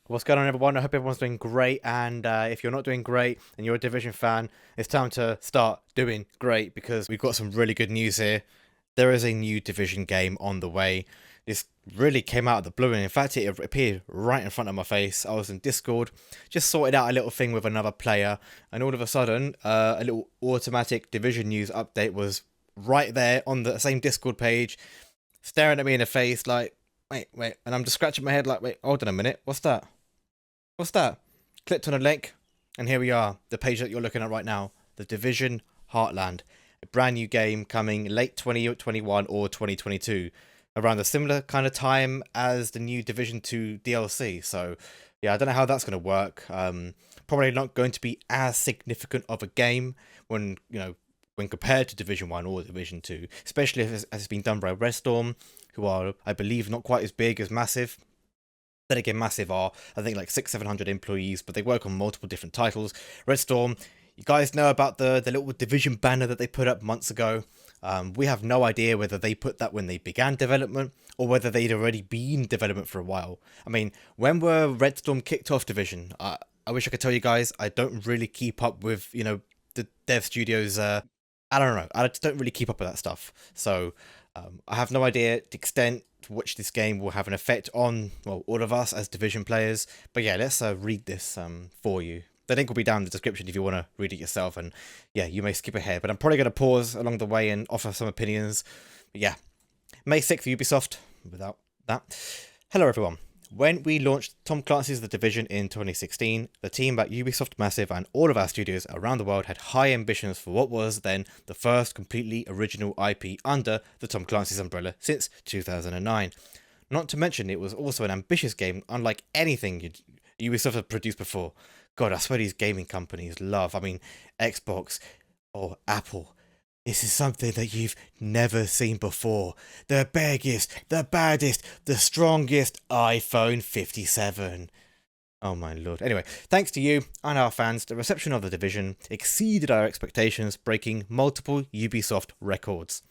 What's going on, everyone? I hope everyone's doing great. And if you're not doing great and you're a Division fan, it's time to start doing great because we've got some really good news here. There is a new Division game on the way. This really came out of the blue, and in fact, it appeared right in front of my face. I was in Discord, just sorted out a little thing with another player, and all of a sudden, a little automatic Division news update was right there on the same Discord page, staring at me in the face like, wait, and I'm just scratching my head like, wait, hold on a minute, what's that? What's that? Clicked on a link, and here we are, the page that you're looking at right now, the Division Heartland, a brand new game coming late 2021 or 2022, around a similar kind of time as the new Division 2 DLC. So, yeah, I don't know how that's going to work. Probably not going to be as significant of a game when compared to Division 1 or Division 2, especially if it's been done by Red Storm, who are, I believe, not quite as big as Massive. Then again, Massive are, I think, like 600-700 employees, but they work on multiple different titles. Red Storm, you guys know about the little Division banner that they put up months ago. We have no idea whether they put that when they began development or whether they'd already been in development for a while. I mean, when were Red Storm kicked off Division? I wish I could tell you guys. I don't really keep up with, the dev studios. I don't know. I just don't really keep up with that stuff. So I have no idea the extent to which this game will have an effect on, well, all of us as Division players. But yeah, let's read this for you. The link will be down in the description if you want to read it yourself. And yeah, you may skip ahead, but I'm probably going to pause along the way and offer some opinions. But yeah, May 6th for Ubisoft, without that. Hello, everyone. When we launched Tom Clancy's The Division in 2016, the team at Ubisoft Massive and all of our studios around the world had high ambitions for what was then the first completely original IP under the Tom Clancy's umbrella since 2009. Not to mention, it was also an ambitious game unlike anything Ubisoft had produced before. God, I swear these gaming companies love, Xbox or Apple. This is something that you've never seen before. The biggest, the baddest, the strongest iPhone 57. Oh my lord. Anyway, thanks to you and our fans, the reception of The Division exceeded our expectations, breaking multiple Ubisoft records.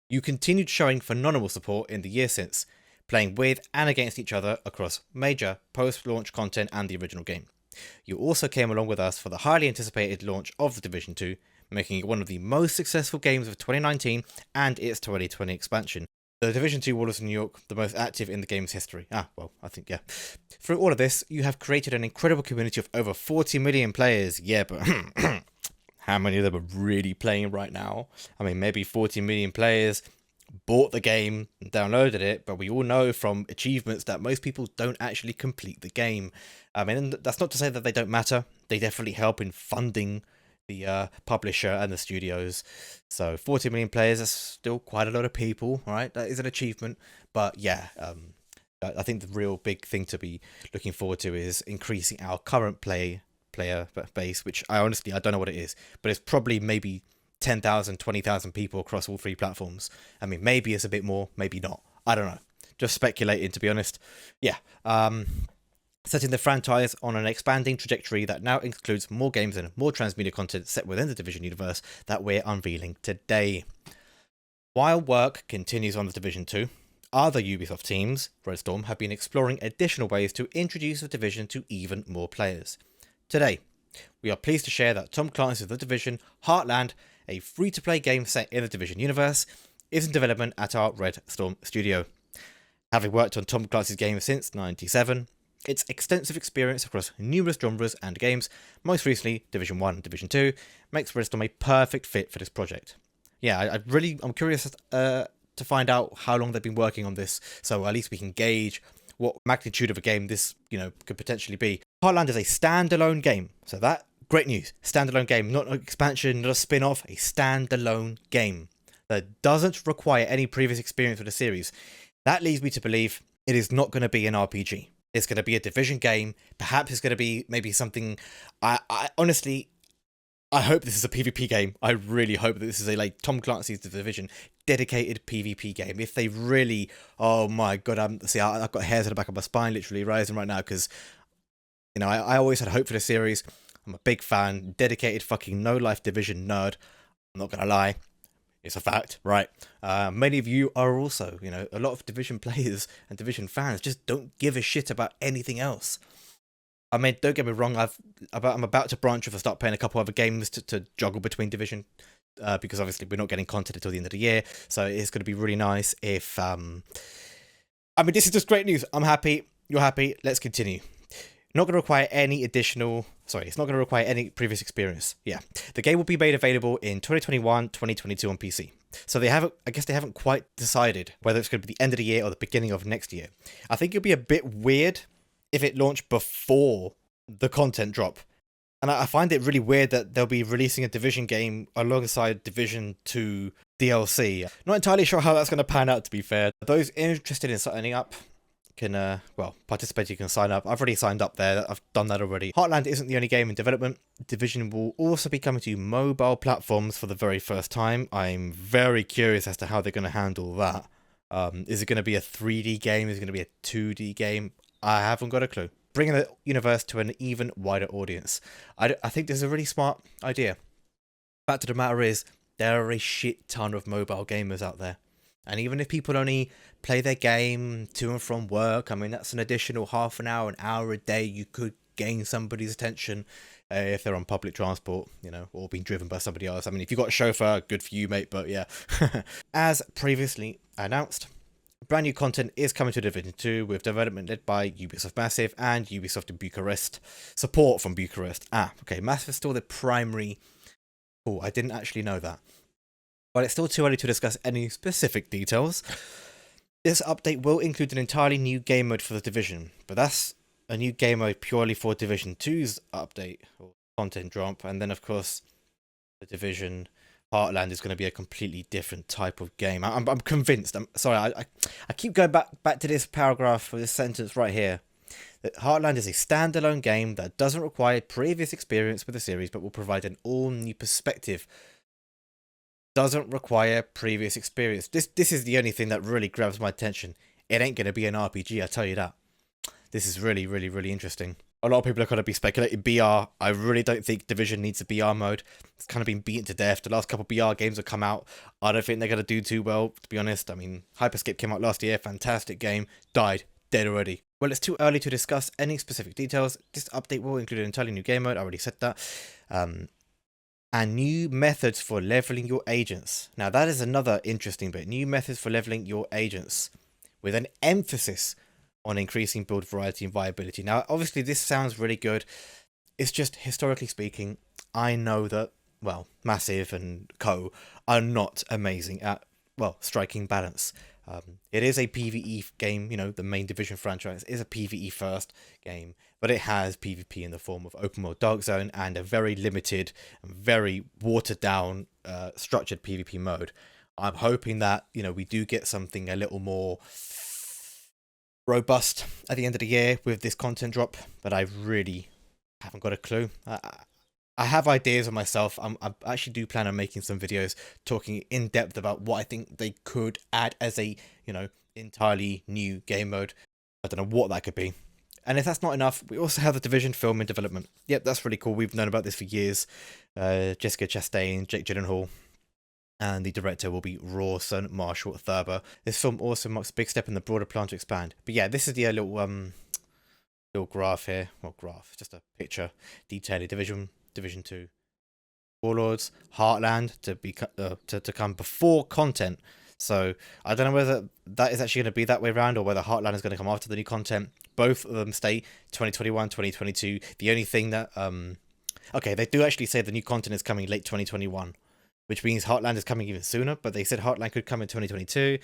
You continued showing phenomenal support in the year since, playing with and against each other across major post-launch content and the original game. You also came along with us for the highly anticipated launch of The Division 2, making it one of the most successful games of 2019 and its 2020 expansion. The Division 2 Warlords of New York, the most active in the game's history. I think, yeah. Through all of this, you have created an incredible community of over 40 million players. Yeah, but how many of them are really playing right now? Maybe 40 million players bought the game and downloaded it, but we all know from achievements that most people don't actually complete the game. And that's not to say that they don't matter. They definitely help in funding the publisher and the studios. So 40 million players is still quite a lot of people, right? That is an achievement. But yeah, I think the real big thing to be looking forward to is increasing our current player base, which I don't know what it is, but it's probably maybe 10,000, 20,000 people across all three platforms. Maybe it's a bit more, maybe not. I don't know. Just speculating, to be honest. Yeah. Setting the franchise on an expanding trajectory that now includes more games and more transmedia content set within the Division universe that we're unveiling today. While work continues on the Division 2, other Ubisoft teams, Red Storm, have been exploring additional ways to introduce the Division to even more players. Today, we are pleased to share that Tom Clancy's The Division Heartland, a free-to-play game set in the Division universe, is in development at our Red Storm studio. Having worked on Tom Clancy's games since '97, its extensive experience across numerous genres and games, most recently Division 1 and Division 2, makes Red Storm a perfect fit for this project. Yeah, I'm curious to find out how long they've been working on this, so at least we can gauge what magnitude of a game this, could potentially be. Heartland is a standalone game, so that, great news. Standalone game, not an expansion, not a spin-off, a standalone game that doesn't require any previous experience with the series. That leads me to believe it is not going to be an RPG. It's going to be a Division game. Perhaps it's going to be maybe something. I honestly, I hope this is a PvP game. I really hope that this is a Tom Clancy's The Division dedicated PvP game. If they really, oh my god, I've got hairs on the back of my spine literally rising right now because, I always had hope for the series. I'm a big fan, dedicated fucking no life Division nerd. I'm not gonna lie. It's a fact, right? Many of you are also, a lot of Division players and Division fans just don't give a shit about anything else. I mean, don't get me wrong, I'm about to branch off and start playing a couple other games to juggle between Division, because obviously we're not getting content until the end of the year, so it's going to be really nice if, I mean, this is just great news. I'm happy, you're happy, let's continue. Not going to require any additional, sorry, it's not going to require any previous experience. Yeah, the game will be made available in 2021, 2022 on PC. So I guess they haven't quite decided whether it's going to be the end of the year or the beginning of next year. I think it'll be a bit weird if it launched before the content drop. And I find it really weird that they'll be releasing a Division game alongside Division 2 DLC. Not entirely sure how that's going to pan out, to be fair. Those interested in signing up can, well, participate, you can sign up. I've already signed up there, I've done that already. Heartland isn't the only game in development. Division will also be coming to mobile platforms for the very first time. I'm very curious as to how they're going to handle that. Is it going to be a 3D game? Is it going to be a 2D game? I haven't got a clue. Bringing the universe to an even wider audience. I think this is a really smart idea. Fact of the matter is, there are a shit ton of mobile gamers out there. And even if people only play their game to and from work, I mean, that's an additional half an hour a day you could gain somebody's attention if they're on public transport, you know, or being driven by somebody else. I mean, if you've got a chauffeur, good for you, mate, but yeah. As previously announced, brand new content is coming to Division 2 with development led by Ubisoft Massive and Ubisoft in Bucharest. Support from Bucharest. Okay, Massive is still the primary. Oh, I didn't actually know that. But it's still too early to discuss any specific details. This update will include an entirely new game mode for the Division, but that's a new game mode purely for Division 2's update or content drop, and then of course the Division Heartland is going to be a completely different type of game. I'm convinced. I'm sorry. I keep going back to this paragraph or this sentence right here. That Heartland is a standalone game that doesn't require previous experience with the series, but will provide an all-new perspective. Doesn't require previous experience. This is the only thing that really grabs my attention. It ain't going to be an RPG, I tell you that. This is really, really, really interesting. A lot of people are going to be speculating BR. I really don't think Division needs a BR mode. It's kind of been beaten to death. The last couple BR games have come out. I don't think they're going to do too well, to be honest. I mean, Hyperscape came out last year. Fantastic game. Died. Dead already. Well, it's too early to discuss any specific details. This update will include an entirely new game mode. I already said that. And new methods for leveling your agents. Now, that is another interesting bit. New methods for leveling your agents with an emphasis on increasing build variety and viability. Now, obviously, this sounds really good. It's just, historically speaking, I know that, well, Massive and Co. are not amazing at, well, striking balance. It is a PvE game, you know, the main Division franchise is a PvE first game, but it has PvP in the form of open world Dark Zone and a very limited and very watered down structured PvP mode. I'm hoping that, you know, we do get something a little more robust at the end of the year with this content drop, but I really haven't got a clue. I have ideas of myself. I actually do plan on making some videos talking in depth about what I think they could add as a, you know, entirely new game mode. I don't know what that could be. And if that's not enough, we also have the Division film in development. Yep, that's really cool. We've known about this for years. Jessica Chastain, Jake Gyllenhaal, and the director will be Rawson Marshall Thurber. This film also marks a big step in the broader plan to expand. But yeah, this is the little graph here. Well, graph, just a picture detailing Division 2 Warlords, Heartland to come before content. So I don't know whether that is actually going to be that way around or whether Heartland is going to come after the new content. Both of them state 2021, 2022. The only thing that okay, they do actually say the new content is coming late 2021, which means Heartland is coming even sooner, but they said Heartland could come in 2022.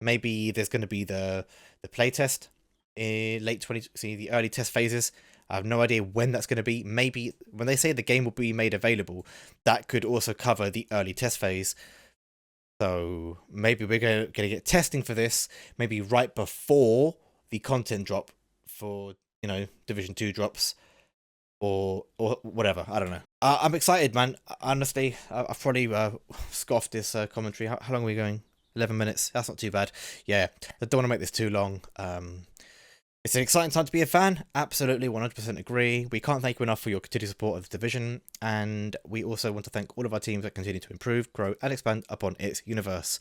Maybe there's going to be the playtest in late 20, see the early test phases. I have no idea when that's going to be. Maybe when they say the game will be made available, that could also cover the early test phase. So maybe we're going to get testing for this, maybe right before the content drop for, you know, Division 2 drops or whatever. I don't know. I'm excited, man. Honestly, I've probably scoffed this commentary. How long are we going? 11 minutes. That's not too bad. Yeah, I don't want to make this too long. It's an exciting time to be a fan. Absolutely, 100% agree. We can't thank you enough for your continued support of the Division, and we also want to thank all of our teams that continue to improve, grow, and expand upon its universe.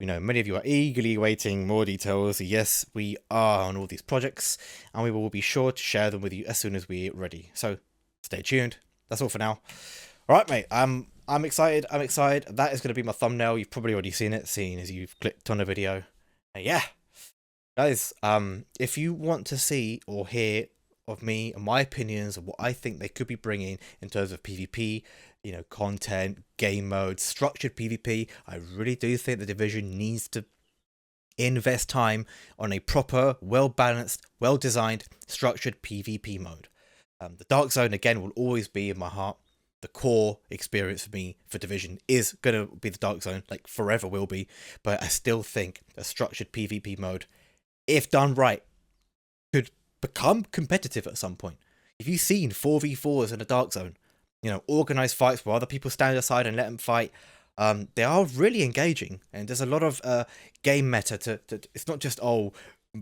We know many of you are eagerly awaiting more details. Yes, we are on all these projects, and we will be sure to share them with you as soon as we're ready. So stay tuned. That's all for now. All right, mate. I'm excited. I'm excited. That is going to be my thumbnail. You've probably already seen it, seeing as you've clicked on the video. Yeah, guys. If you want to see or hear of me and my opinions of what I think they could be bringing in terms of PvP, content, game modes, structured PvP, I really do think the Division needs to invest time on a proper, well-balanced, well-designed, structured PvP mode. The Dark Zone, again, will always be in my heart. The core experience for me for Division is going to be the Dark Zone, like forever will be, but I still think a structured PvP mode, if done right, could become competitive at some point. If you've seen 4v4s in a Dark Zone, organized fights where other people stand aside and let them fight, they are really engaging, and there's a lot of game meta to it's not just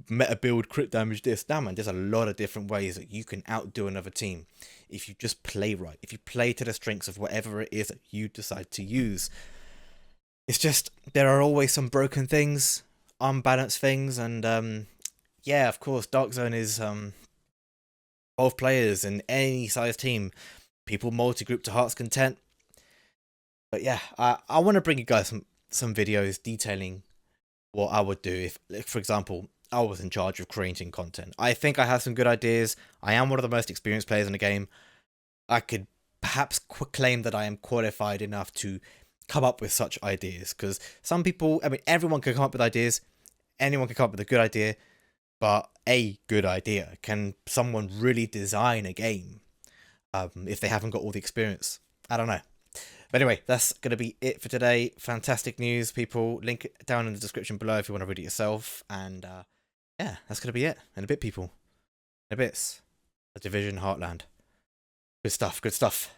meta build crit damage this. Nah, man, there's a lot of different ways that you can outdo another team if you just play right, if you play to the strengths of whatever it is that you decide to use. It's just there are always some broken things, unbalanced things, and yeah, of course, Dark Zone is 12 players in any size team. People multi-group to heart's content. But yeah, I want to bring you guys some videos detailing what I would do if, for example, I was in charge of creating content. I think I have some good ideas. I am one of the most experienced players in the game. I could perhaps claim that I am qualified enough to come up with such ideas, because some people, I mean, everyone can come up with ideas. Anyone can come up with a good idea, but a good idea, can someone really design a game if they haven't got all the experience? I don't know. But anyway, that's going to be it for today. Fantastic news, people. Link it down in the description below if you want to read it yourself. And yeah, that's going to be it. In a bit, people. In a bit. The Division Heartland. Good stuff, good stuff.